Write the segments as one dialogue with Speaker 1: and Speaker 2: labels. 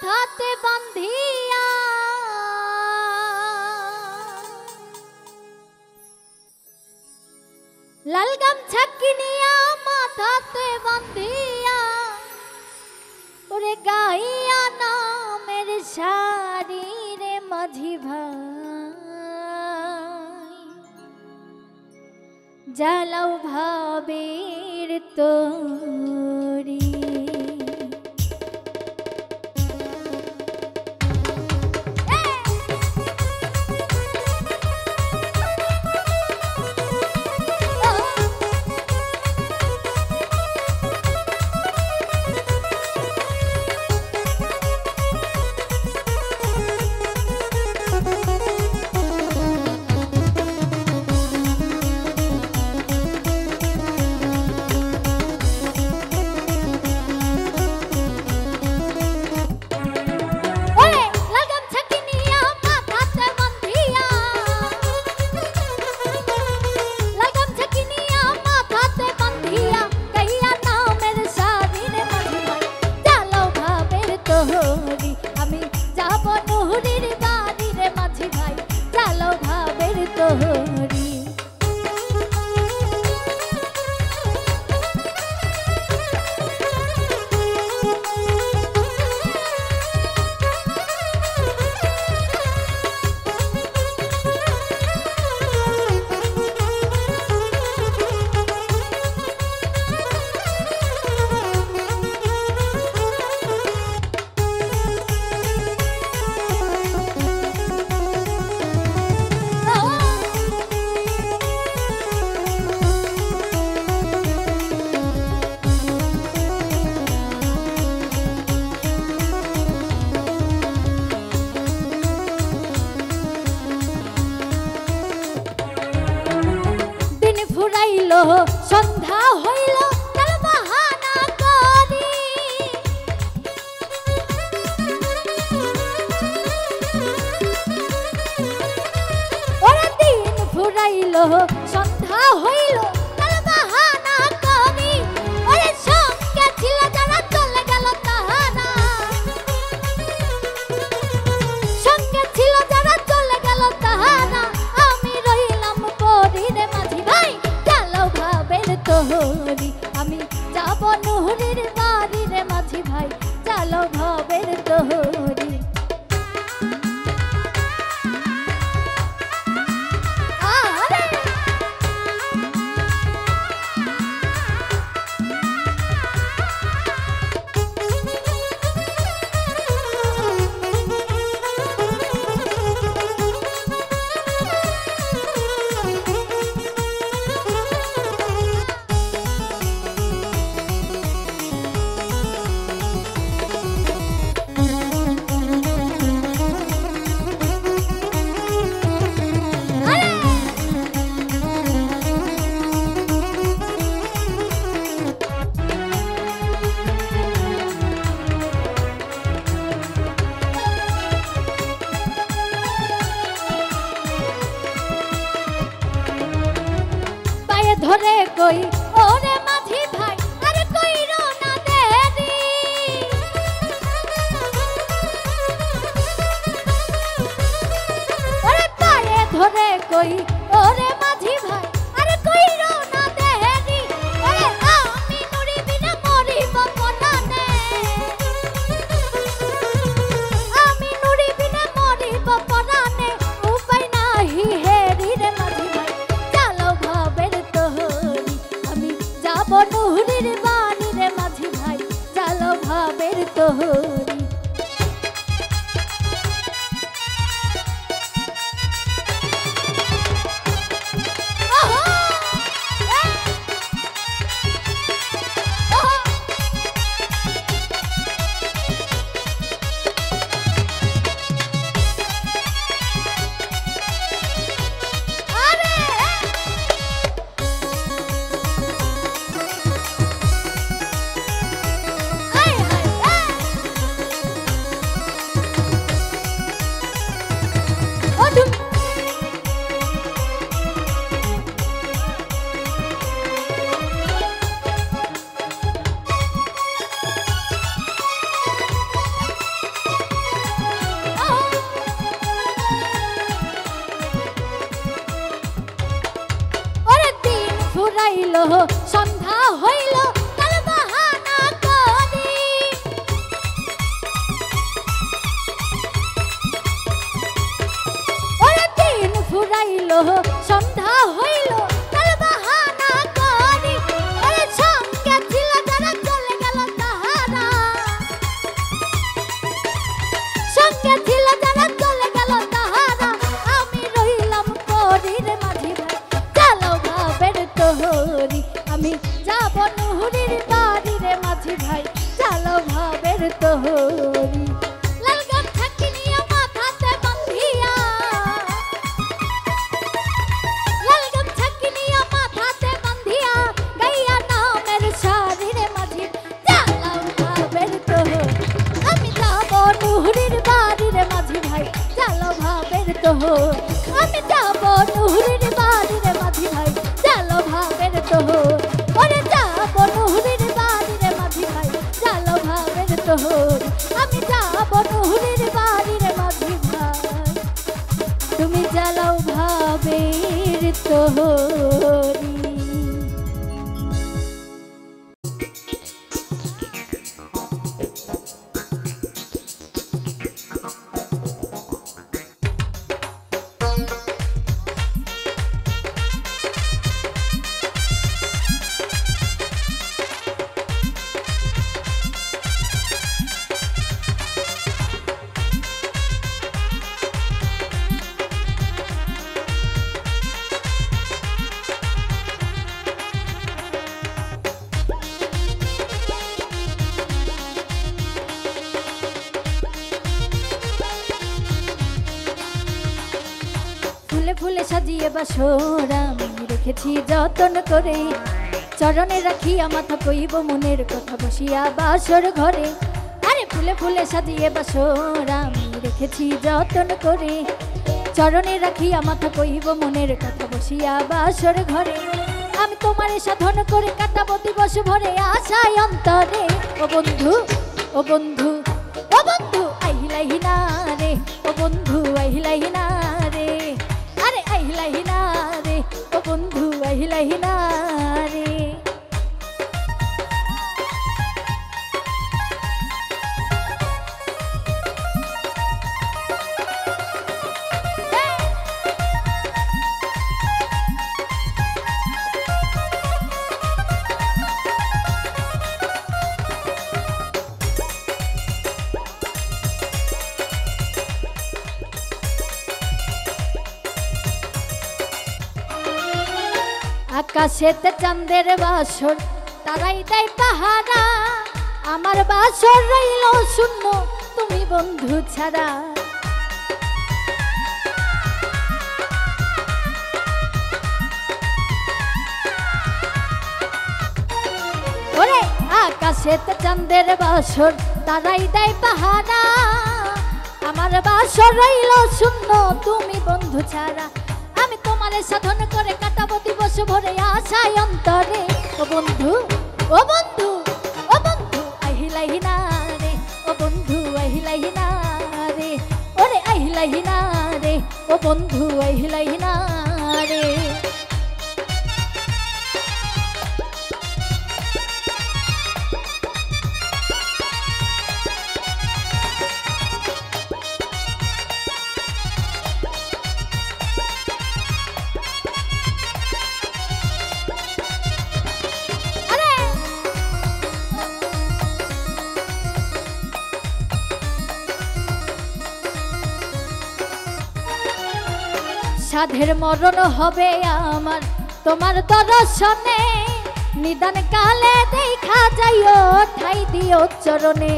Speaker 1: মাথাতে বান্ধিয়া লাল গামছা কিনিয়া মাথাতে বান্ধিয়া ওরে গাইয়া নামের সারি রে মাঝি ভাই জ্বালাও ভাবের তোরি আমি যাব নুহুরির বাড়ি রে মাঝি ভাই চালো ভাবের তোহরি সন্ধ্যা হইল তার বাহানা করি ওরে দিন ফুরাইল সন্ধ্যা হইল তার বাহানা করি ওরে সঙ্গে ছিল যারা চলে গেল তাহারা সঙ্গে ছিল যারা চলে গেল তাহারা আমি রইলাম পরি রে মাঝি ভাই তোহরি আমি যাব নুহুরির বাড়ি রে মাঝি ভাই চালো ভাবের তোহরি ধরে কই ওরে মাঝি ভাই আরে কইরো না দেরি ওরে পায়ে ধরে কই ওরে মাঝি ভাই আরে কইরো না দেরি ওরে আমি নুরি বিনা মরিব পরানে আমি নুরি বিনা মরিব পরানে উপায় নাহি হেরি রে মাঝি ভাই চালো ভাবের যাব নুহুরির বাড়ি রে মাঝি ভাই চালো ভাবের তোহরি সন্ধ্যা হইল তার বাহানা করি। ওরে দিন ফুরাইল সন্ধ্যা হইল তার বাহানা করি। ওরে সঙ্গে ছিল যারা চলে গেল তাহারা, সঙ্গে ছিল যারা চলে গেল তাহারা। আমি রইলাম পরীর মাঝি ভাই চালো ভাবের তোহরি। আমি যাব নুহুরির বাড়ি রে মাঝি ভাই চালো ভাবের তোহরি। লাল গামছা কিনিয়া মাথাতে বান্ধিয়া, লাল গামছা কিনিয়া মাথাতে বান্ধিয়া গাইয়া নামের শাড়ি রে মাঝি চালো ভাবের তোহরি। আমি যাব নুহুরির বাড়ি রে মাঝি ভাই চালো ভাবের তোহরি। আমি যাব নুহুরির বাড়ি রে মাঝি ভাই চালো ভাবের তোহরি। ওরে যাব নুহুরির বাড়ি রে মাঝি ভাই চালো ভাবের তোহরি। আমি যাব নুহুরির বাড়ি রে মাঝি ভাই তুমি চালাও ভাবের তোহরি। ফুলে ফুলে সাজিয়ে বাসর আমি রেখেছি যতন করে। চরণে রাখিয়া মাথা কইব মনের কথা বসিয়া বাসর ঘরে। আরে ফুলে ফুলে সাজিয়ে বাসর আমি রেখেছি যতন করে। চরণে রাখিয়া মাথা কইব মনের কথা বসিয়া বাসর ঘরে। আমি তোমারে সাধন করে কাটাবো দিবস ভরে আশায় অন্তরে। ও বন্ধু ও বন্ধু ও বন্ধু আহিলাহি না রে, ও বন্ধু আহিলাহি না রে। আরে আহিলাহি না রে, ও বন্ধু আহিলাহি না রে। আকাশেতে চাঁদের বাসর তারাই দেয় পাহারা। আমার বাসর রইল শূন্য তুমি বন্ধু ছাড়া। ওরে আকাশেতে চাঁদের বাসর তারাই দেয় পাহারা। আমার বাসর রইল শূন্য তুমি বন্ধু ছাড়া। আমি তোমারে সাধন করে কাটাবো দিবস ভরে আশায় অন্তরে। ও বন্ধু ও বন্ধু ও বন্ধু আহিলাহি না রে, ও বন্ধু আহিলাহি না রে। ওরে আহিলাহি না রে, ও বন্ধু আহিলাহি না রে। সাধের মরণ হবে আমার তোমার দর্শনে। নিদান কালে দেখা যাইও ঠাই দিও চরণে।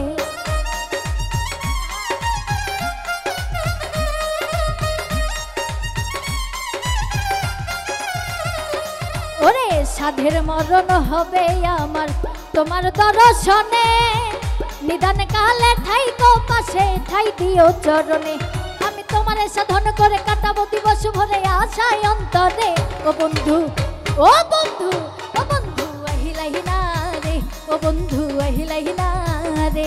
Speaker 1: ওরে সাধের মরণ হবে আমার তোমার দর্শনে। নিদান কালে ঠাই তো পাশে ঠাই দিও চরণে। আমি তোমারে সাধন করে কাটাবো দিবস ভরে আশায় অন্তরে। ও বন্ধু ও বন্ধু ও বন্ধু আহিলাহি না রে, ও বন্ধু আহিলাহি না রে।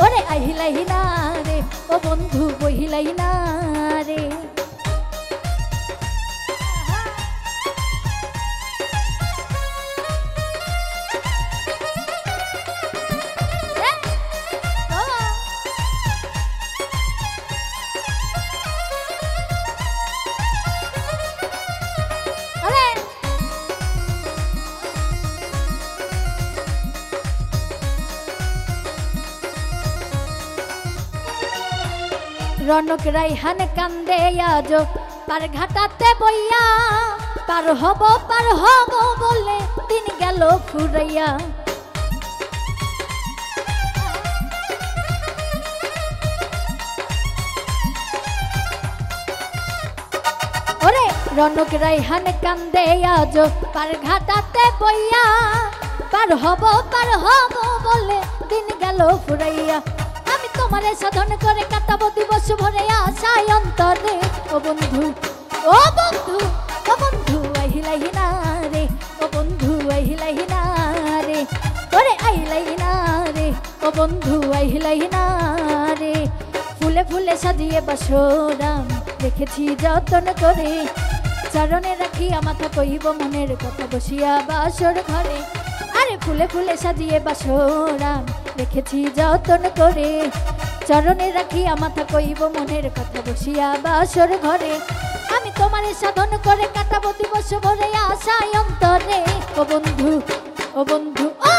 Speaker 1: ওরে আহিলাহি না রে, ও বন্ধু বহিলাহি না রে। রনক রাইহান কান্দে আজ পার ঘাটাতে বইয়া, পার হব বলে দিন গেল ফুরাইয়া। ওরে রনক রাইহান কান্দে আজ পার ঘাটাতে বইয়া, পার হব বলে দিন গেল ফুরাইয়া। আমি তোমারে সাধন করে কাটাবো দিবস ভরে আশায় অন্তরে। ও বন্ধু ও বন্ধু ও বন্ধু আহিলাই না রে, ও বন্ধু আহিলাই না রে, ওরে আহিলাই না রে, ও বন্ধু আহিলাই না রে। ফুলে ফুলে সাজিয়ে বাসরাম রেখেছি যতন করে, চরণে রাখিয়া মাথা কইব মনের কথা বসিয়া বাসর ঘরে। আরে ফুলে ফুলে সাজিয়ে বাসরাম রেখেছি যতন করে, চরণে রাখিয়া মাথা কইব মনের কথা বসিয়া বাসর ঘরে। আমি তোমারে সাধন করে কাটাবো দিবস ভরে আশায় অন্তরে। ও বন্ধু ও বন্ধু ও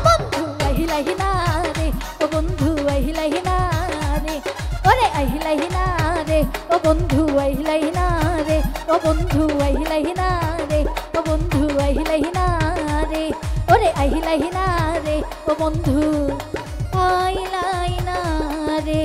Speaker 1: বন্ধু আহিলাই না রে, ও বন্ধু আহিলাই না রে, ওরে আহিলাই না রে, ও বন্ধু আহিলাই না রে, ও বন্ধু আহিলাই না রে, ও বন্ধু আহিলাই না রে, ওরে আহিলাই না রে, ও বন্ধু আহিলাই না রে।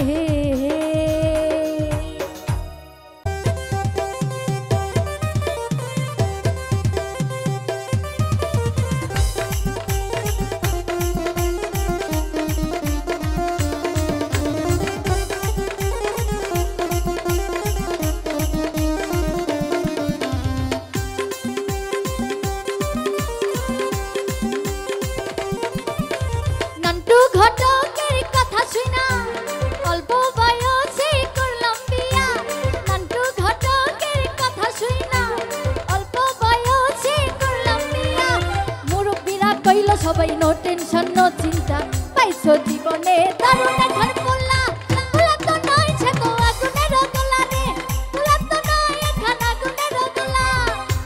Speaker 1: ঘটকের কথা শুনা অল্প বয়সে করলাম বিয়া, নান্টু ঘটকের কথা শুনা অল্প বয়সে করলাম বিয়া। মুরব্বীরা কইল সবাই নো টেনশন নো চিন্তা, পাইছো জীবনে দারুণ এখন পোলা। পোলা তো নয় সে তো আগুনের গোলা রে, পোলা তো নয় এখন আগুনের গোলা,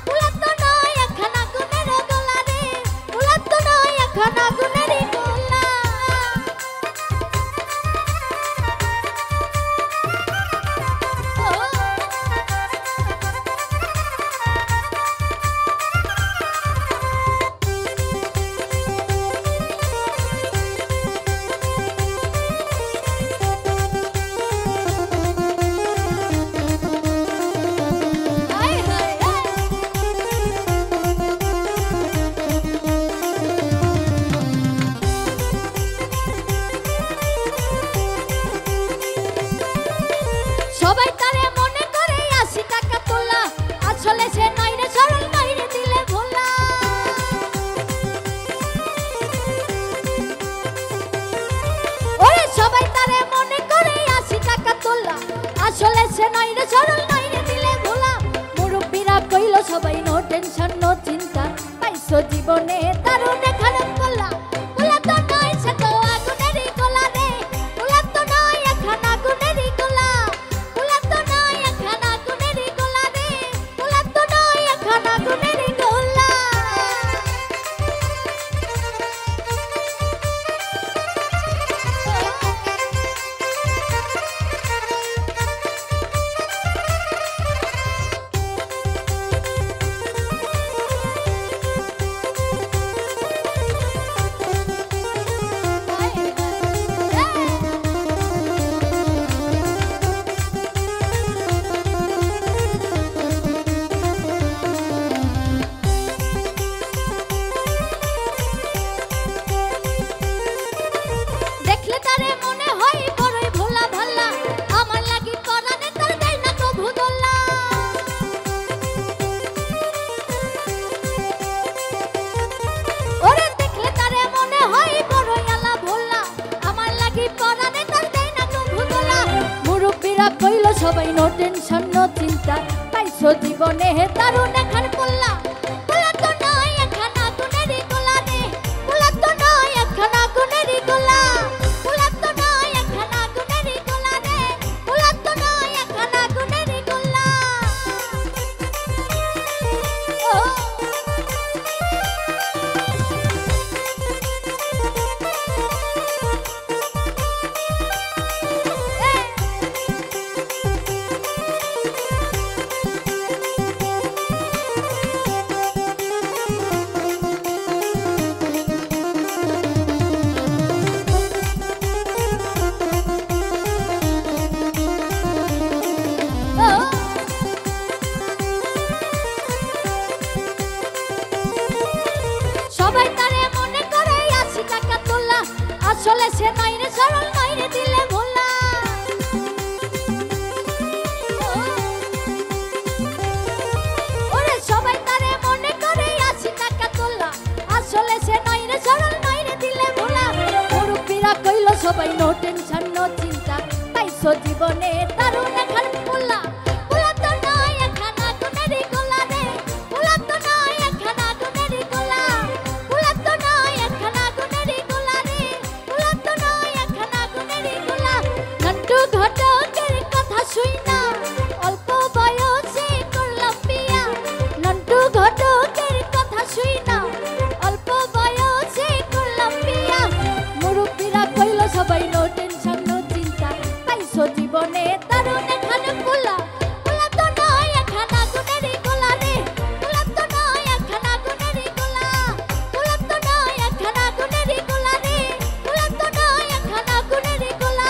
Speaker 1: পোলা তো নয় এখন আগুনের গোলা রে, পোলা তো নয় এখন আগুনের গোলা। সবাই তারে মনে করে 80 টাকা তোলা, আসলে সে নয় রে সরল নয় রে দিলে ভোলা। ওরে সবাই তারে মনে করে 80 টাকা তোলা, আসলে সে নয় রে সরল নয় রে দিলে ভোলা। মুরব্বীরা কইল সবাই নো টেনশন নো চিন্তা, পাইছো জীবনে দারুণ এখন পোলা। পোলা তো নয় সে তো আগুনেরই গোলা রে, পোলা তো নয় এখন আগুনেরই গোলা, পোলা তো নয় এখন আগুনেরই গোলা রে, পোলা তো নয় এখন আগুনেরই গোলা। দেখলে তারে মনে হয় বড়ই ভোলা ভাল্লা, আমার লাগি পরানে তার দেয় না কভু দোল্লা। ওরে দেখলে তারে মনে হয় বড়ই আলা ভোলা, আমার লাগি পরানে তার দেয় না কভু দোল্লা। মুরব্বীরা কইল সবাই নো টেনশন নো চিন্তা, পাইছো জীবনে দারুণ এখন পোলা। পোলা তো নয় এখন আগুনেরই গোলা রে, পোলা তো নয় এখন আগুনেরই গোলা, পোলা তো নয় এখন আগুনেরই গোলা রে, পোলা তো নয় এখন আগুনেরই গোলা। ও আসলে সে নাই রে সরল নাই রে দিলে ভোলা ওরে সবাই তারে মনে করে 80 টাকা তোলা আসলে সে নাই রে সরল নাই রে দিলে ভোলা মুরব্বিরা কইলো সবাই নো টেনশন নো চিন্তা পাইছো জীবনে দারুণ এখন পোলা পোলা তো নয় একখানা গুনেরই গোলা রে পোলা তো নয় একখানা গুনেরই গোলা পোলা তো নয় একখানা গুনেরই গোলা রে পোলা তো নয় একখানা গুনেরই গোলা নান্টু ঘটকের কথা শুই না অল্প বয়সে করলাম বিয়া নান্টু ঘটকের কথা শুই না অল্প বয়সে করলাম বিয়া মুরব্বিরা কইলো সবাই নো টেনশন নো চিন্তা পাইছো জীবনে দারুণ এখানে পোলা পোলা তো নয় একখানা গুনেরই গোলা রে পোলা তো নয় একখানা গুনেরই গোলা পোলা তো নয় একখানা গুনেরই গোলা রে পোলা তো নয় একখানা গুনেরই গোলা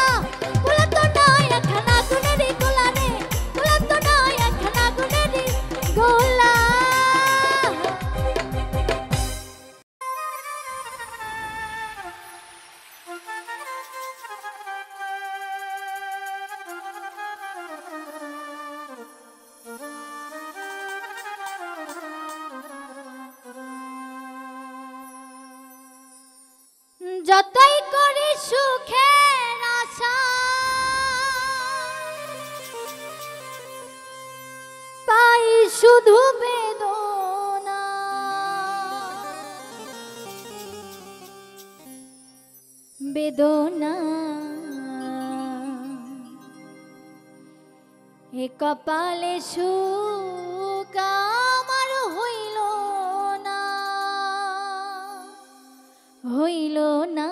Speaker 1: পোলা তো নয় একখানা গুনেরই গোলা রে পোলা তো নয় একখানা গুনেরই গোলা যতই করি সুখের আশা পাই শুধু বেদনা বেদনা এ কপালে সুখ আমার হইল না হইল না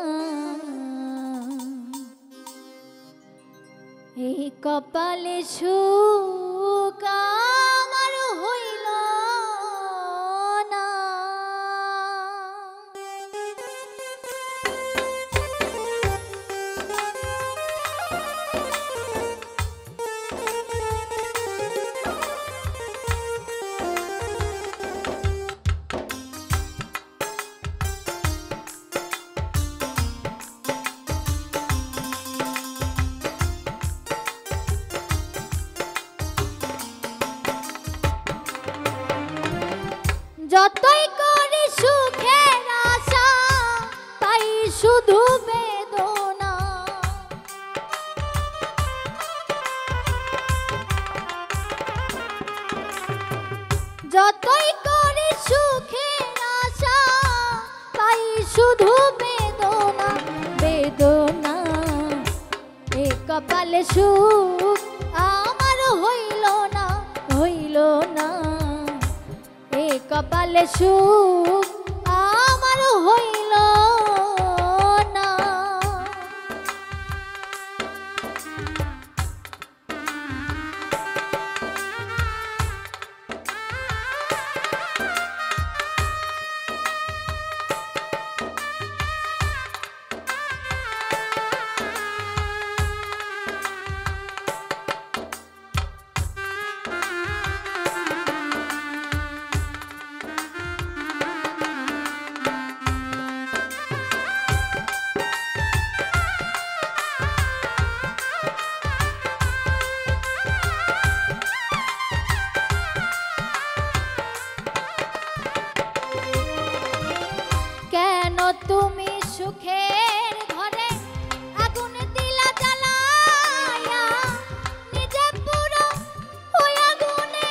Speaker 1: এই কপালে সুখ আমার হইল না যতই করি সুখের আশা পাই শুধু বেদনা যতই করি সুখের আশা পাই শুধু বেদনা বেদনা এ কপালে সুখ আমার হইল না হইল না এ কপালে সুখ আমার হইল না তুমি সুখের ঘরে আগুন দিলা জ্বালায়া নিজে পুরো ওই আগুনে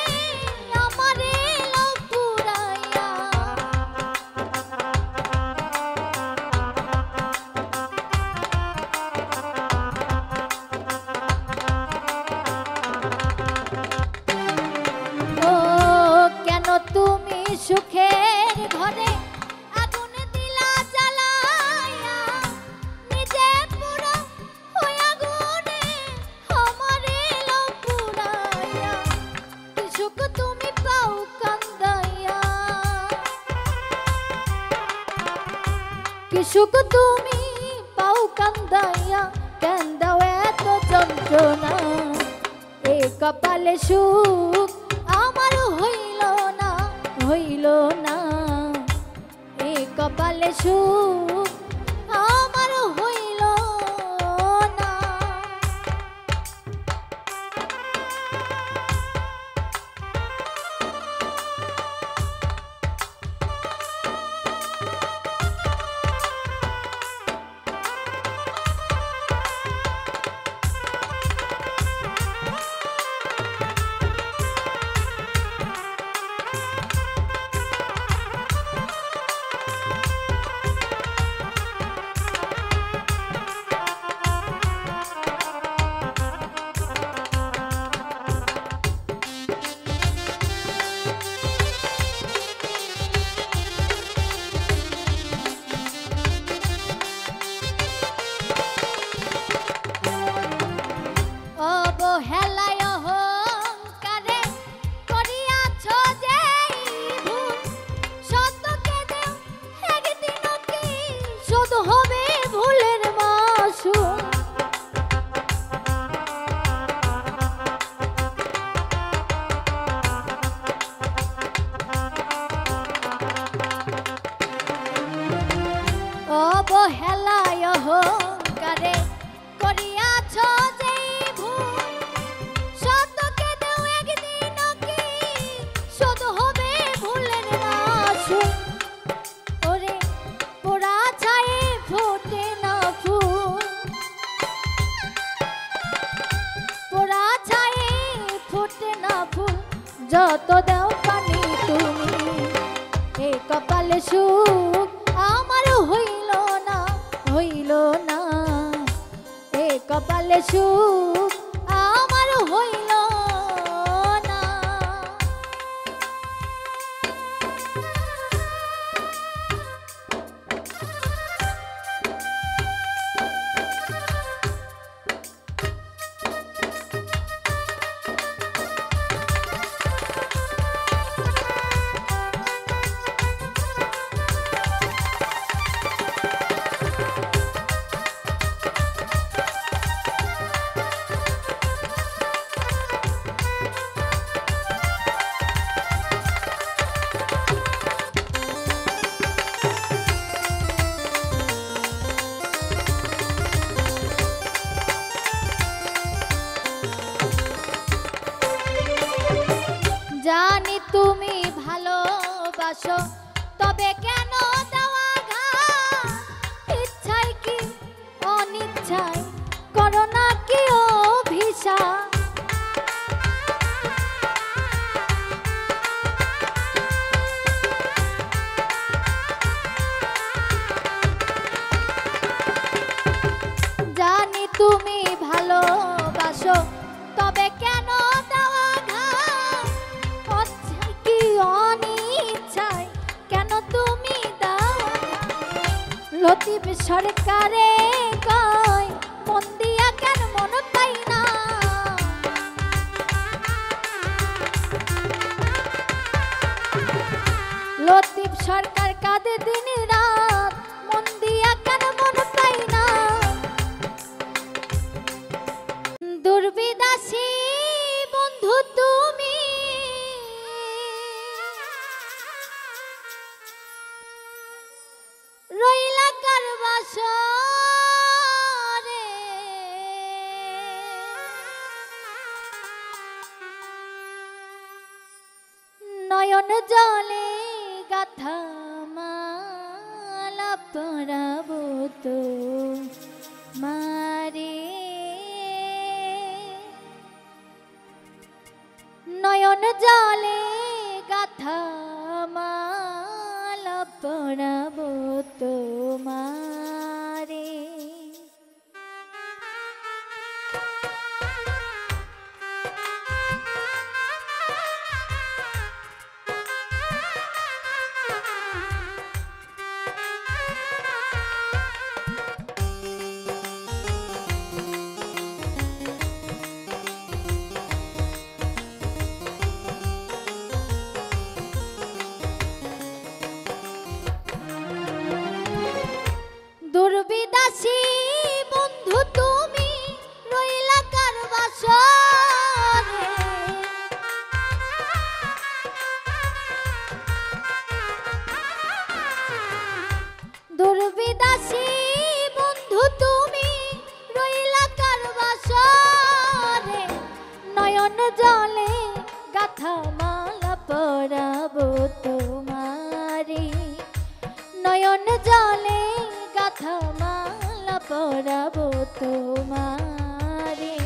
Speaker 1: আমারে লাউ পুরাইয়া ও কেন তুমি সুখের ঘরে সুখ তুমি পাও কান্দাইয়া কান্দাও এত যন্ত্রণা এ কপালে সুখ আমার হইল না হইল না এ কপালে সুখ আমার হইল হবে ভুলের মাসুম। অবহেলায় অহংকারে করিয়াছ যেই ভুল, সত্যকে দেও একদিন কি শোধ হবে ভুলের মাসুল। ওরে পোড়া ছায়ে ফোটে না ফুল, পোড়া ছায়ে ফোটে না ফুল, যত দাও পানি তুমি এ কপালে সুখ আমার হইল না, হইল না। এ কপালে সুখ আমার হইল না। জানি তুমি ভালোবাসো, তবে কেন দেওয়া ঘাত? ইচ্ছায় কি অনিচ্ছায় করো না কি অভিশাপ? জানি তুমি ভালোবাসো, তবে কেন দেওয়া ঘাত? ইচ্ছায় কি অনিচ্ছায় কেন তুমি দাও? লতিফ সরকারে কয় মন দিয়া কেন মন পাই না? লতিফ সরকার কাঁদে দিন রাত, মন দিয়া কেন মন পাই না? দুর্বিদাসী বন্ধু তুমি, রইলা কার বাসরে? নয়ন জলে গাথা মালা পরাবো তো মারে, নয়ন জলে গাথা মালা পরাবো তোমারে। দুর্বিদাসী বন্ধু তুমি, রইলা কার বাসরে? দুর্বিদাসী বন্ধু তুমি, রইলা কার বাসরে? নয়ন জলে গাথা মালা পরাবো তোমারে, নয়ন জলে গাথা মালা পরাবো তোমারে।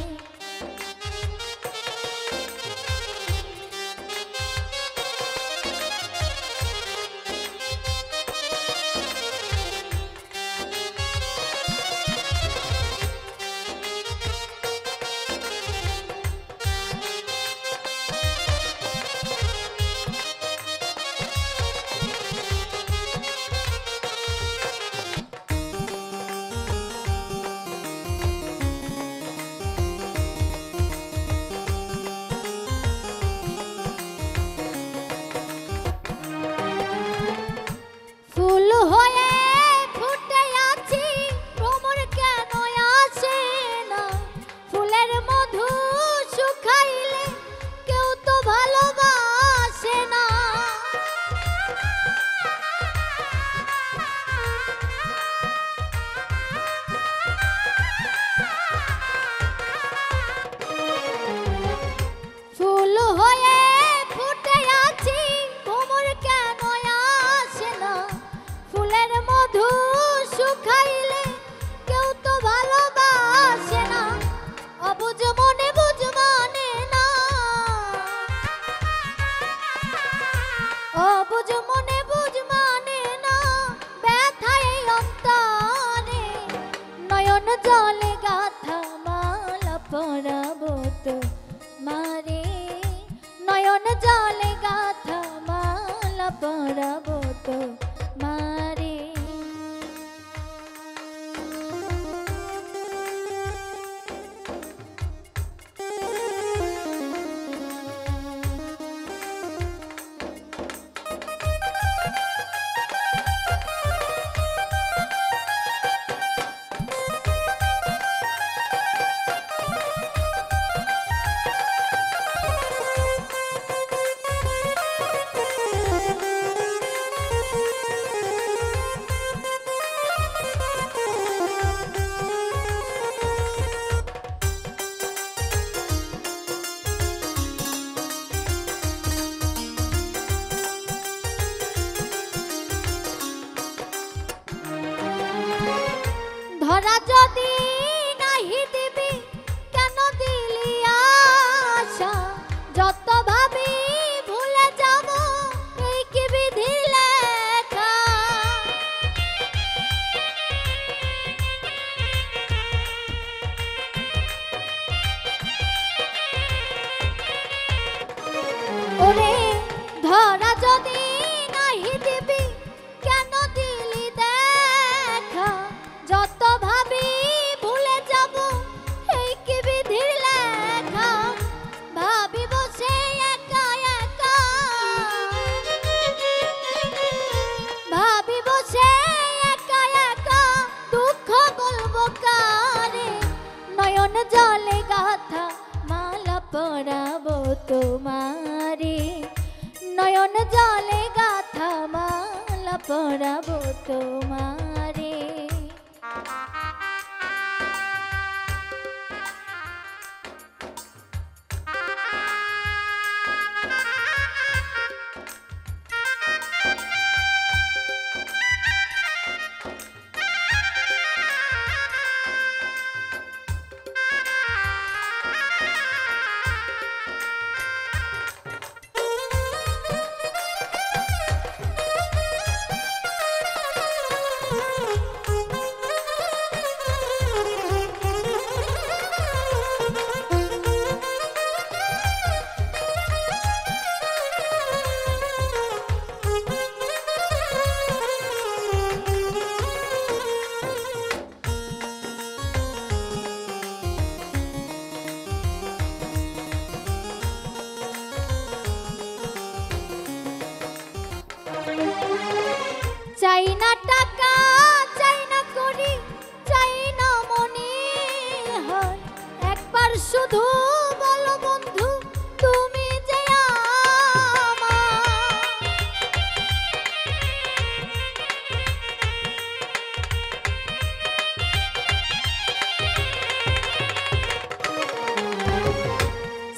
Speaker 1: পরাবো তো মারে। ধরা যদি নাহি দিবি কেন দিলি আশা, যত ভাবি ভুলে যাব এই কি বিধির লেখা। ওরে ধরা যদি নাহি দিবি কেন দিলি দেখা, যত ভাবি ভুলে যাব এই কি বিধির লেখা। ভাবি বসে একা একা, ভাবি বসে একা একা দুঃখ বলবো কারে। নয়ন জলে গাথা মালা পরাবো তোমারে, নয়ন জলে গাথা মালা পরাবো তোমারে। চাই না টাকা, চাই না করি, চাই না মনে হয়, একবার শুধু বলো বন্ধু তুমি যে আমার।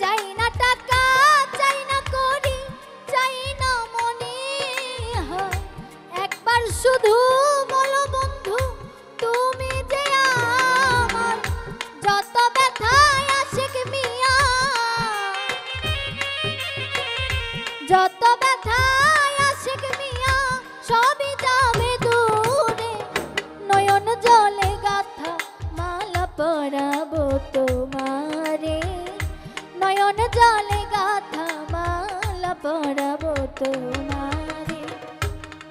Speaker 1: চাই না টাকা, চাই না করি, চাই না মনে হয়, একবার শুধু বলো বন্ধু তুমি যে আমার। যত ব্যথায় আশিক মিয়া, যত ব্যথায় আশিক মিয়া সবই যাবে দূরে। নয়ন জলে গাথা মালা পরাবো তোমারে, নয়ন জলে গাথা মালা পরাবো তোমারে।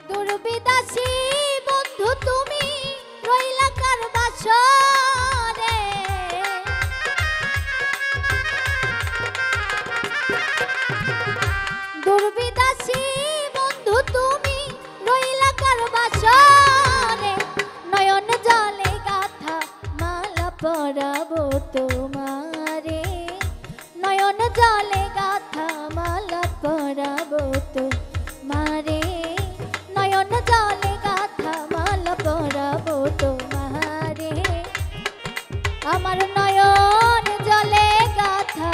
Speaker 1: দুর্বিদাসী বন্ধু তুমি রইলা কার বাসরে, দুর্বিদাসী বন্ধু তুমি রইলা কার বাসরে। নয়ন জলে গাথা মালা পরাবো তোমারে, নয়ন জলে গাথা মালা পরাবো তোমারে, নয়ন জলে গাথা মালা পরাবো তোমারে। আমার নয়ন জলে গাথা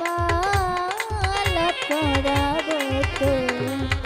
Speaker 1: মালা পরাবো তোমারে।